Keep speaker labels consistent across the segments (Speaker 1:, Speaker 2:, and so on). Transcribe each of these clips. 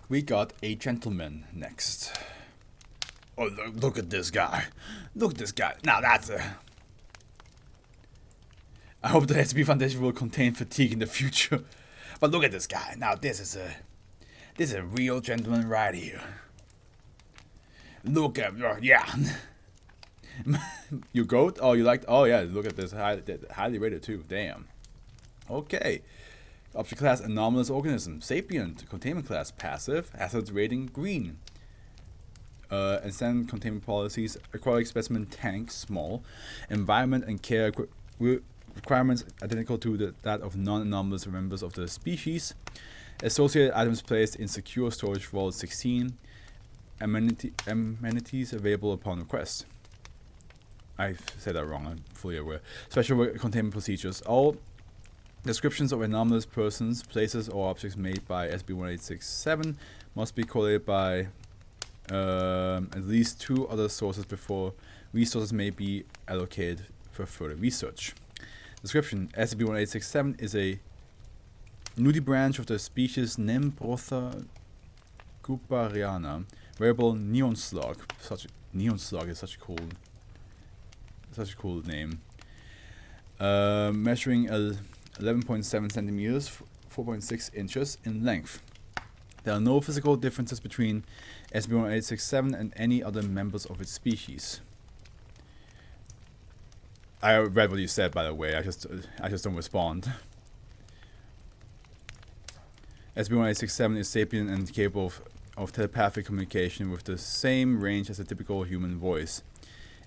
Speaker 1: We got a gentleman next. Oh, look at this guy. Look at this guy. Now that's a... I hope the SCP Foundation will contain fatigue in the future. But look at this guy. Now this is a real gentleman right here. Look at... yeah. You goat? Oh, you liked... Oh, yeah. Look at this. Highly rated, too. Damn. Okay. Object class, anomalous organism. Sapient. Containment class, passive. Hazard rating, green. And standard containment policies. Aquatic specimen, tank, small. Environment and care requirements identical to that of non-anomalous members of the species. Associated items placed in secure storage vault 16. Amenities available upon request. I said that wrong, I'm fully aware. Special containment procedures. All descriptions of anomalous persons, places, or objects made by SCP-1867 must be collated by at least 2 other sources before resources may be allocated for further research. Description: SCP-1867 is a nudie branch of the species Nembrotha cupariana, variable neon slug. Neon slug is such a cool name. Measuring 11.7 centimeters, 4.6 inches in length. There are no physical differences between SCP-1867 and any other members of its species. I read what you said, by the way. I just don't respond. SCP-1867 is sapient and capable of telepathic communication with the same range as a typical human voice.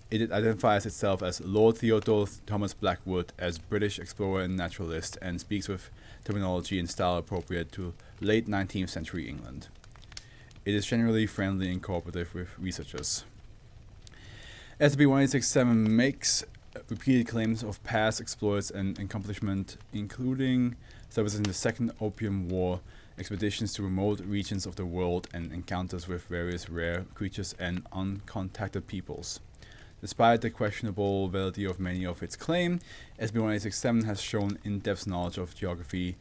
Speaker 1: It identifies itself as Lord Theodore Thomas Blackwood, as British explorer and naturalist, and speaks with terminology and style appropriate to late 19th century England. It is generally friendly and cooperative with researchers. SCP-1867 makes repeated claims of past exploits and accomplishment, including service in the Second Opium War, expeditions to remote regions of the world, and encounters with various rare creatures and uncontacted peoples. Despite the questionable validity of many of its claims, SCP-1867 has shown in-depth knowledge of geography,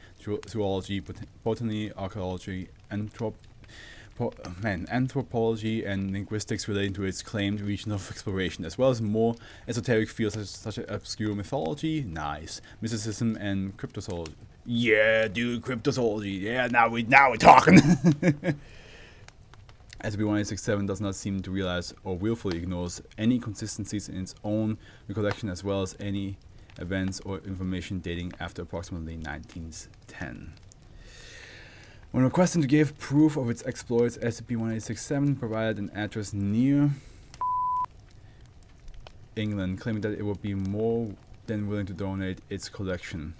Speaker 1: zoology, botany, archaeology, anthropology, and linguistics relating to its claimed region of exploration, as well as more esoteric fields such as obscure mythology, mysticism, and cryptozoology. Yeah, dude, cryptozoology. Yeah, now we're talking. SCP-1867 does not seem to realize or willfully ignores any consistencies in its own recollection, as well as any events or information dating after approximately 1910. When requesting to give proof of its exploits, SCP-1867 provided an address near England, claiming that it would be more than willing to donate its collection.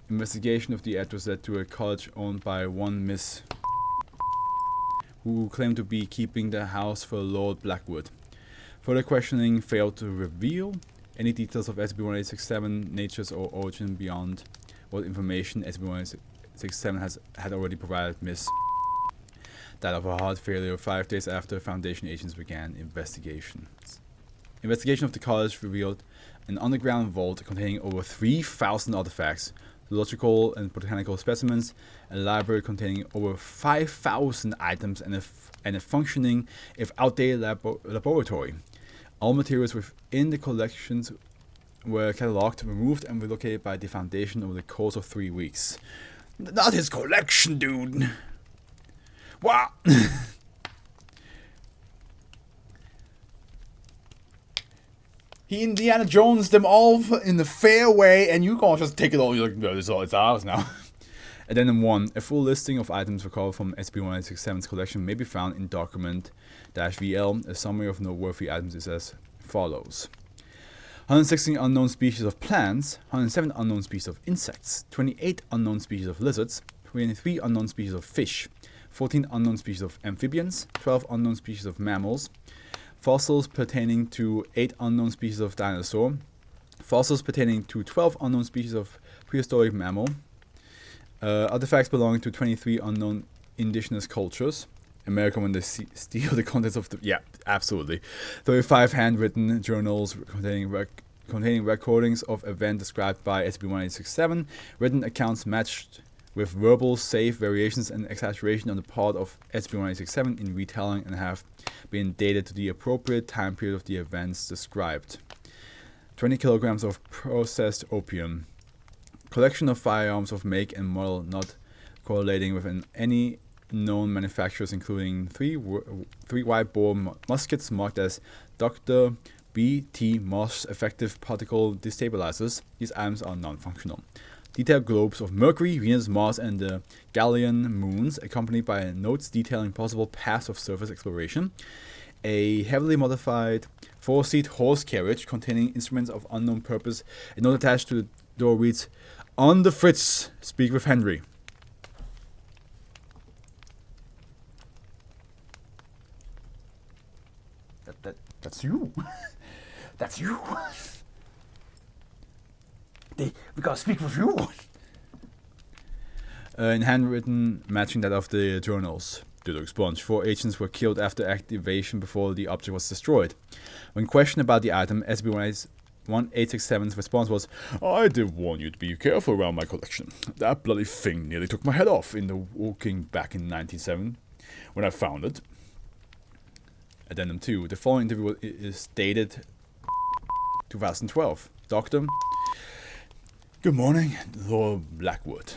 Speaker 1: Investigation of the address led to a college owned by one Miss who claimed to be keeping the house for Lord Blackwood. Further questioning failed to reveal any details of SCP-1867 natures or origin beyond what information SCP-1867 had already provided Miss died of a heart failure 5 days after Foundation agents began investigations. Investigation of the college revealed an underground vault containing over 3,000 artifacts, zoological and botanical specimens, a library containing over 5,000 items, and a functioning, if outdated, laboratory. All materials within the collections were cataloged, removed, and relocated by the Foundation over the course of 3 weeks. Not his collection, dude! What? He Indiana Jones them all in the fair way, and you can't just take it all. You're like, no, it's ours now. Addendum 1. A full listing of items recovered from SCP-1867's collection may be found in document-VL. A summary of noteworthy items is as follows: 116 unknown species of plants, 107 unknown species of insects, 28 unknown species of lizards, 23 unknown species of fish, 14 unknown species of amphibians, 12 unknown species of mammals, fossils pertaining to 8 unknown species of dinosaur, fossils pertaining to 12 unknown species of prehistoric mammal, artifacts belonging to 23 unknown indigenous cultures, American when they steal the contents of the... Yeah, absolutely. 35 handwritten journals containing recordings of events described by SCP-1867, written accounts matched with verbal safe variations and exaggeration on the part of SCP-1867 in retelling and have been dated to the appropriate time period of the events described. 20 kilograms of processed opium. Collection of firearms of make and model not correlating with any known manufacturers, including three wide-bore muskets marked as Dr. B.T. Moss effective particle destabilizers. These items are non-functional. Detailed globes of Mercury, Venus, Mars, and the Galilean moons, accompanied by notes detailing possible paths of surface exploration. A heavily modified 4-seat horse carriage containing instruments of unknown purpose. A note attached to the door reads, "On the Fritz, speak with Henry." That's you. That's you. We gotta speak with you. In handwritten, matching that of the journals. Did expunge. 4 agents were killed after activation before the object was destroyed. When questioned about the item, SCP-1867's response was, "I did warn you to be careful around my collection. That bloody thing nearly took my head off in the walking back in 1997 when I found it." Addendum 2. The following interview is dated 2012. Doctor. Good morning, Lord Blackwood.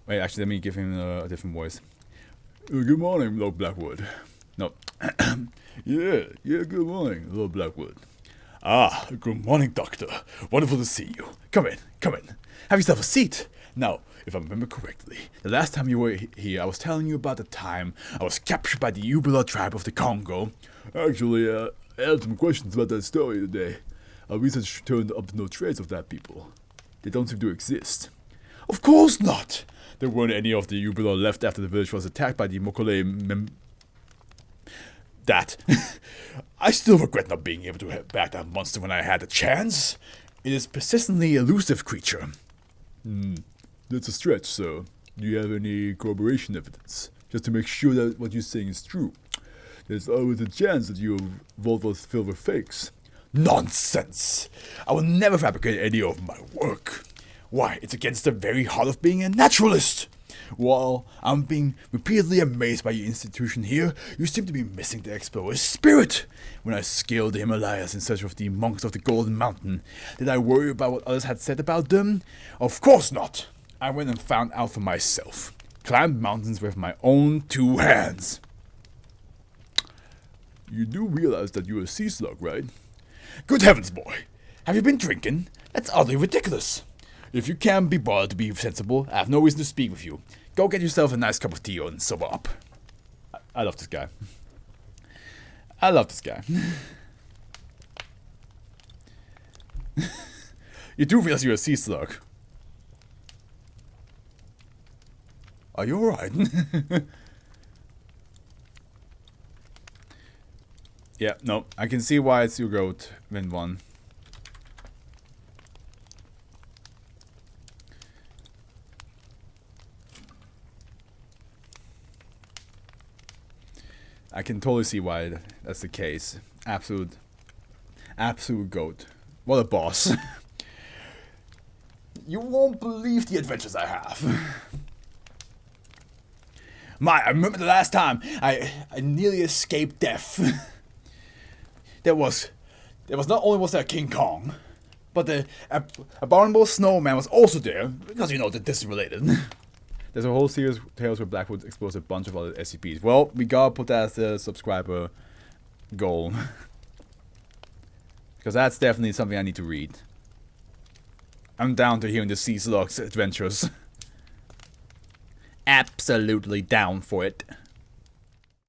Speaker 1: Wait, actually, let me give him a different voice. Good morning, Lord Blackwood. No. yeah, good morning, Lord Blackwood. Ah, good morning, Doctor. Wonderful to see you. Come in. Have yourself a seat. Now, if I remember correctly, the last time you were here, I was telling you about the time I was captured by the Ubula tribe of the Congo. Actually, I had some questions about that story today. Our research turned up no trace of that people. They don't seem to exist. Of course not! There weren't any of the Ubula left after the village was attacked by the Mokole That. I still regret not being able to hit back that monster when I had the chance. It is a persistently elusive creature. That's a stretch, sir. Do you have any corroboration evidence? Just to make sure that what you're saying is true. There's always a chance that your vault was filled with fakes. Nonsense! I will never fabricate any of my work. Why, it's against the very heart of being a naturalist. While I'm being repeatedly amazed by your institution here, you seem to be missing the explorer's spirit. When I scaled the Himalayas in search of the monks of the Golden Mountain, did I worry about what others had said about them? Of course not. I went and found out for myself. Climbed mountains with my own 2 hands. You do realize that you're a sea slug, right? Good heavens, boy. Have you been drinking? That's utterly ridiculous. If you can't be bothered to be sensible, I have no reason to speak with you. Go get yourself a nice cup of tea and sober up. I love this guy. You do realize you're a sea slug. Are you alright? Yeah, no, I can see why it's your goat, Wind 1. I can totally see why that's the case. Absolute goat. What a boss. You won't believe the adventures I have. I remember the last time I nearly escaped death. There was not only was there King Kong, but the abominable snowman was also there, because you know that this is related. There's a whole series of tales where Blackwood explores a bunch of other SCPs. Well, we gotta put that as a subscriber goal. Because that's definitely something I need to read. I'm down to hearing the Sea Slug's adventures. Absolutely down for it.